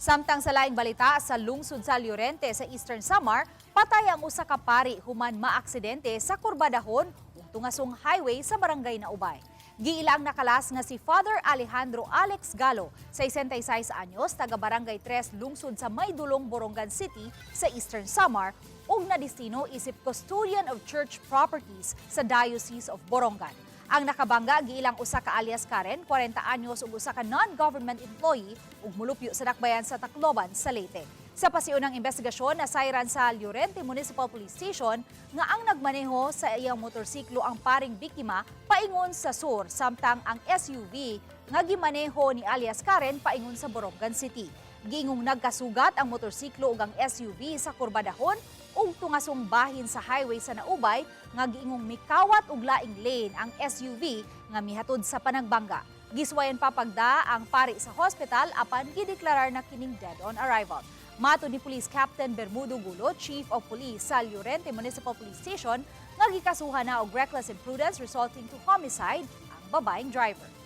Samtang sa laing balita sa lungsod sa Llorente sa Eastern Samar, patay ang usa ka pari human maaksidente sa kurbadahon ug tungasong highway sa barangay naubay. Giilang nakalas nga si Father Alejandro Alex Galo, 66 anyos, taga Barangay 3, lungsod sa Maydulong, Borongan City sa Eastern Samar ug nadestino isip custodian of church properties sa Diocese of Borongan. Ang nakabangga giilang usa ka alias Karen, 40 anyos ug usa ka non-government employee ug mulupyo sa dakbayan sa Tacloban sa Leyte. Sa pasiunang investigasyon, nasayran sa Llorente Municipal Police Station nga ang nagmaneho sa iyang motorsiklo ang paring biktima paingon sa sur, samtang ang SUV nga gimaneho ni alias Karen paingon sa Borongan City. Giingong nagkasugat ang motorsiklo ug ang SUV sa kurbadahon ug tungasong bahin sa highway sa naubay nga giingong mikawat og laing lane ang SUV nga mihatod sa panagbangga. Giswayan pa pagda ang pari sa hospital apan gideklarar na kining dead on arrival. Mato ni Police Captain Bermudo Gulo, Chief of Police sa Llorente Municipal Police Station, nga gikasuhan na og reckless imprudence resulting to homicide ang babaeng driver.